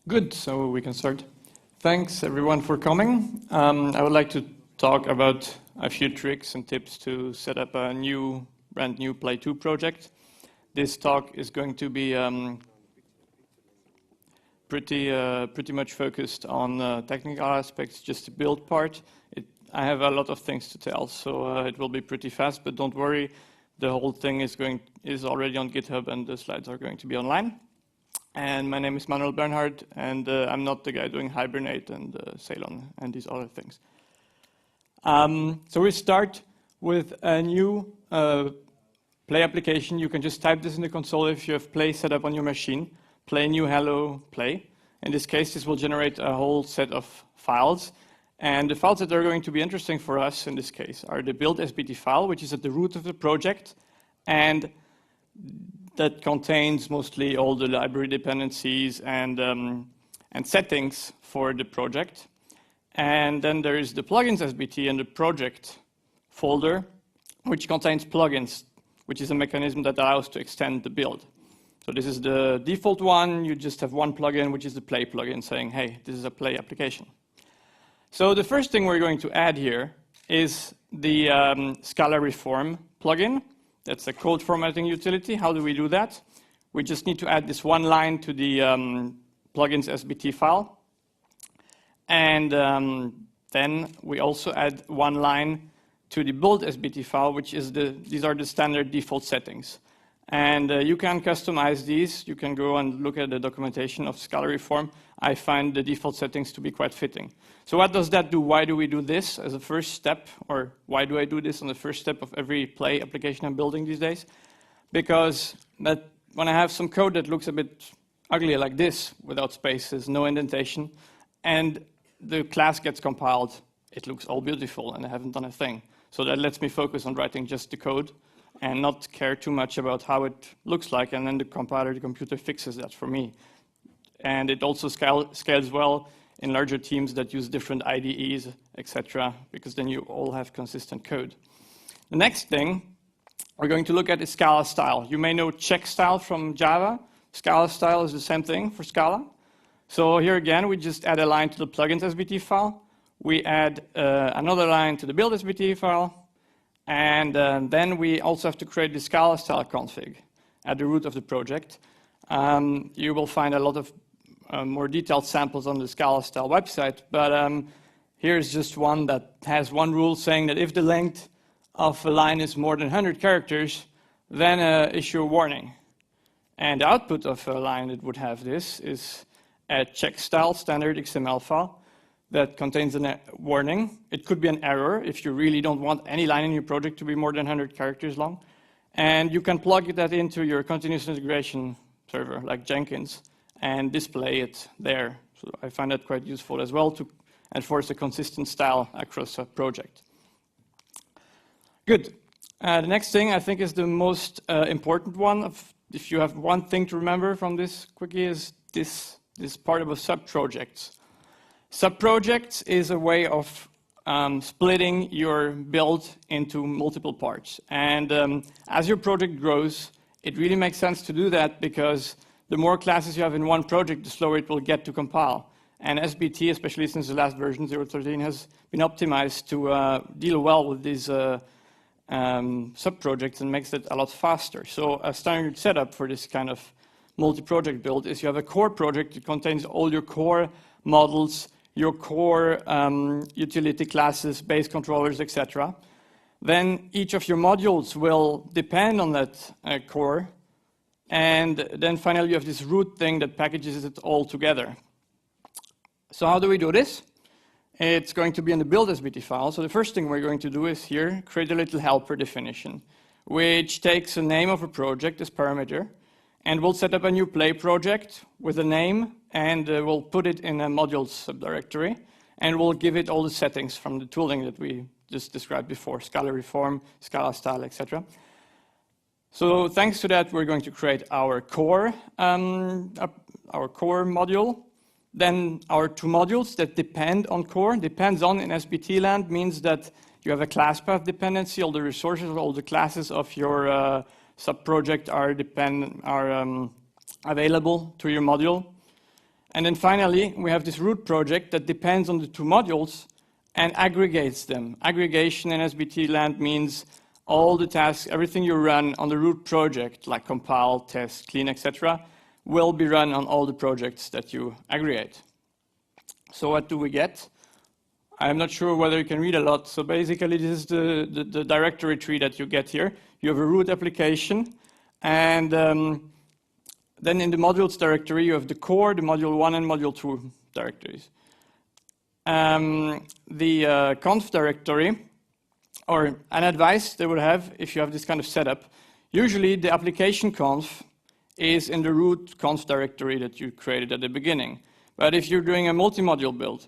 Good, so we can start. Thanks everyone for coming. I would like to talk about a few tricks and tips to set up a brand new Play 2 project. This talk is going to be pretty much focused on technical aspects, just the build part. I have a lot of things to tell, so it will be pretty fast, but don't worry, the whole thing is already on GitHub and the slides are going to be online. And my name is Manuel Bernhardt, and I'm not the guy doing Hibernate and Ceylon and these other things. So we start with a new Play application. You can just type this in the console if you have Play set up on your machine. Play new hello Play. In this case, this will generate a whole set of files. And the files that are going to be interesting for us in this case are the build.sbt file, which is at the root of the project, and that contains mostly all the library dependencies and settings for the project. And then there is the plugins.sbt and the project folder, which contains plugins, which is a mechanism that allows to extend the build. So this is the default one. You just have one plugin, which is the Play plugin, saying, hey, this is a Play application. So the first thing we're going to add here is the scalariform plugin. That's a code formatting utility. How do we do that? We just need to add this one line to the plugins.sbt file. And then we also add one line to the build.sbt file, which is these are the standard default settings. And you can customize these. You can go and look at the documentation of scalariform. I find the default settings to be quite fitting. So what does that do? Why do we do this as a first step? Or why do I do this on the first step of every Play application I'm building these days? Because when I have some code that looks a bit ugly like this, without spaces, no indentation, and the class gets compiled, it looks all beautiful and I haven't done a thing. So that lets me focus on writing just the code and not care too much about how it looks like, and then the compiler, the computer fixes that for me. And it also scales well in larger teams that use different IDEs, etc., because then you all have consistent code. The next thing we're going to look at is scalastyle. You may know checkstyle from Java. Scalastyle is the same thing for Scala. So here again, we just add a line to the plugins.sbt file. We add another line to the build.sbt file. And then we also have to create the scalastyle config at the root of the project. You will find a lot of more detailed samples on the scalastyle website, but here's just one that has one rule saying that if the length of a line is more than 100 characters, then issue a warning. And the output of a line that would have this is a checkstyle standard XML file that contains a warning. It could be an error if you really don't want any line in your project to be more than 100 characters long. And you can plug that into your continuous integration server like Jenkins and display it there. So I find that quite useful as well to enforce a consistent style across a project. Good. The next thing I think is the most important one. If you have one thing to remember from this Quickie is this part about sub-projects. Sub-projects is a way of splitting your build into multiple parts. And as your project grows, it really makes sense to do that because the more classes you have in one project, the slower it will get to compile. And SBT, especially since the last version, 0.13, has been optimized to deal well with these sub-projects and makes it a lot faster. So a standard setup for this kind of multi-project build is you have a core project that contains all your core models, your core utility classes, base controllers, etc. Then each of your modules will depend on that core. And then finally, you have this root thing that packages it all together. So how do we do this? It's going to be in the build.sbt file. So the first thing we're going to do is here, create a little helper definition, which takes the name of a project as parameter. And we'll set up a new Play project with a name, and we'll put it in a modules subdirectory, and we'll give it all the settings from the tooling that we just described before, scalariform, scalastyle, etc. So thanks to that, we're going to create our core module. Then our two modules that depend on core. Depends on in SBT land means that you have a class path dependency. All the resources, all the classes of your sub-project are available to your module. And then finally, we have this root project that depends on the two modules and aggregates them. Aggregation in SBT land means all the tasks, everything you run on the root project, like compile, test, clean, etc., will be run on all the projects that you aggregate. So what do we get? I'm not sure whether you can read a lot. So basically, this is the directory tree that you get here. You have a root application, and then in the modules directory, you have the core, the module 1 and module 2 directories. The conf directory, or an advice they would have if you have this kind of setup, usually the application conf is in the root conf directory that you created at the beginning. But if you're doing a multi-module build,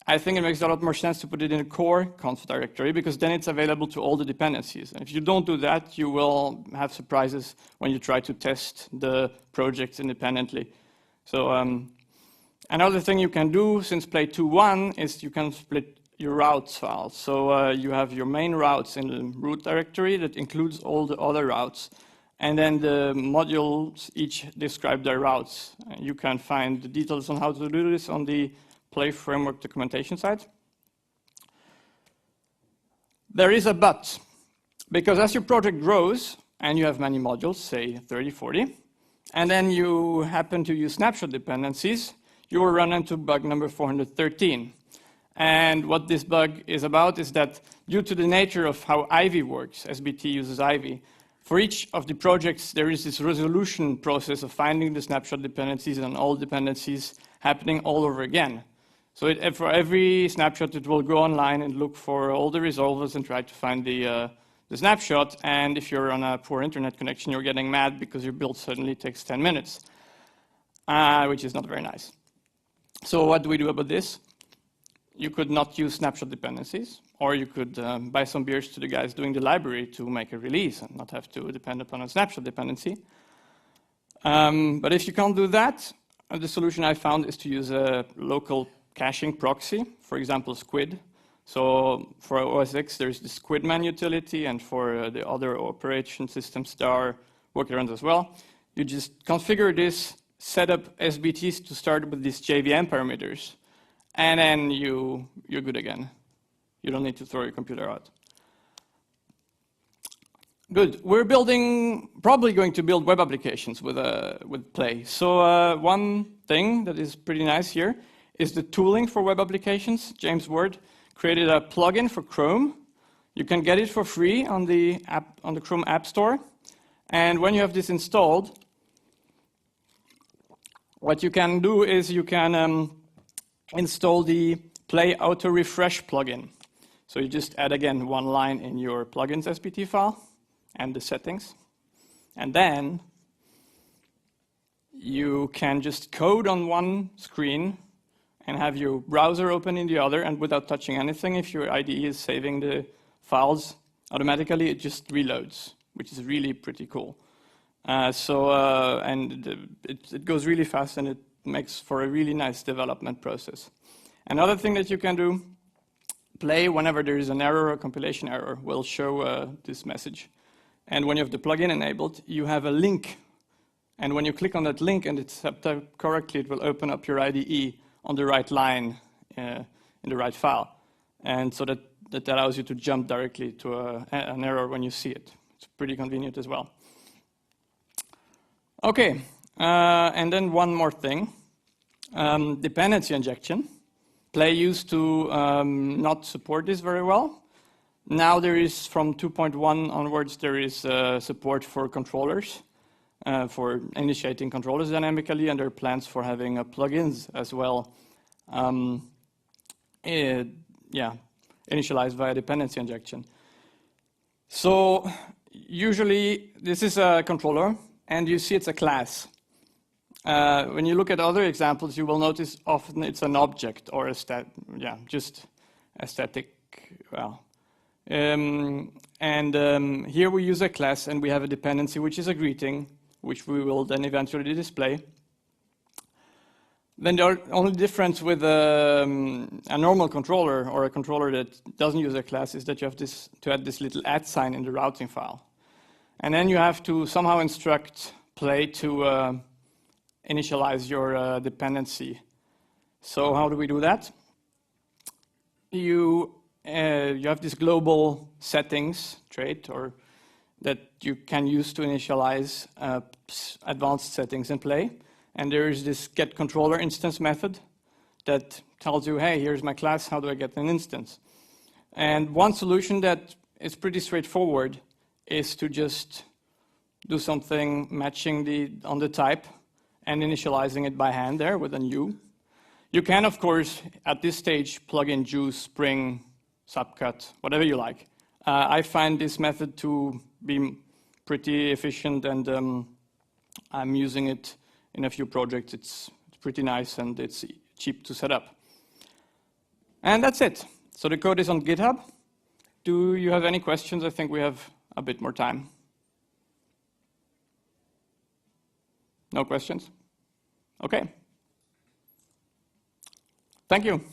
I think it makes a lot more sense to put it in a core conf directory, because then it's available to all the dependencies. And if you don't do that, you will have surprises when you try to test the projects independently. So another thing you can do since play 2.1 is you can split your routes file. So you have your main routes in the root directory that includes all the other routes. And then the modules each describe their routes. You can find the details on how to do this on the Play framework documentation side. There is a but, because as your project grows and you have many modules, say 30, 40, and then you happen to use Snapshot dependencies, you will run into bug number 413. And what this bug is about is that due to the nature of how IDE works, SBT uses IDE, for each of the projects there is this resolution process of finding the Snapshot dependencies and all dependencies happening all over again. So for every snapshot, it will go online and look for all the resolvers and try to find the snapshot. And if you're on a poor internet connection, you're getting mad because your build suddenly takes 10 minutes, which is not very nice. So what do we do about this? You could not use snapshot dependencies, or you could buy some beers to the guys doing the library to make a release and not have to depend upon a snapshot dependency. But if you can't do that, the solution I found is to use a local caching proxy, for example, Squid. So for OS X, there's the Squidman utility, and for the other operation systems, there are workarounds as well. You just configure this, set up SBTs to start with these JVM parameters, and then you're good again. You don't need to throw your computer out. Good. We're probably going to build web applications with Play. So one thing that is pretty nice here is the tooling for web applications. James Ward created a plugin for Chrome. You can get it for free on the Chrome App Store. And when you have this installed, what you can do is you can install the Play Auto Refresh plugin. So you just add again one line in your plugins SBT file and the settings. And then you can just code on one screen and have your browser open in the other, and without touching anything, if your IDE is saving the files automatically, it just reloads, which is really pretty cool. It goes really fast, and it makes for a really nice development process. Another thing that you can do, Play, whenever there is an error or compilation error, will show this message. And when you have the plugin enabled, you have a link. And when you click on that link and it's set up correctly, it will open up your IDE on the right line in the right file. And so that allows you to jump directly to an error when you see it. It's pretty convenient as well. Okay, and then one more thing. Dependency injection. Play used to not support this very well. Now there is, from 2.1 onwards, there is support for controllers, for initiating controllers dynamically, and there are plans for having plugins as well, initialized via dependency injection. So usually this is a controller, and you see it's a class. When you look at other examples, you will notice often it's an object or just a static. Here we use a class, and we have a dependency, which is a greeting, which we will then eventually display. Then the only difference with a normal controller or a controller that doesn't use a class is that you have to add this little @ sign in the routing file. And then you have to somehow instruct Play to initialize your dependency. So how do we do that? You have this global settings trait that you can use to initialize advanced settings in play. And there is this getController instance method that tells you, hey, here's my class, how do I get an instance? And one solution that is pretty straightforward is to just do something matching on the type and initializing it by hand there with an U. You can, of course, at this stage, plug in juice, spring, subcut, whatever you like. I find this method to be pretty efficient, and I'm using it in a few projects. It's pretty nice, and it's cheap to set up. And that's it. So the code is on GitHub. Do you have any questions? I think we have a bit more time. No questions? Okay. Thank you.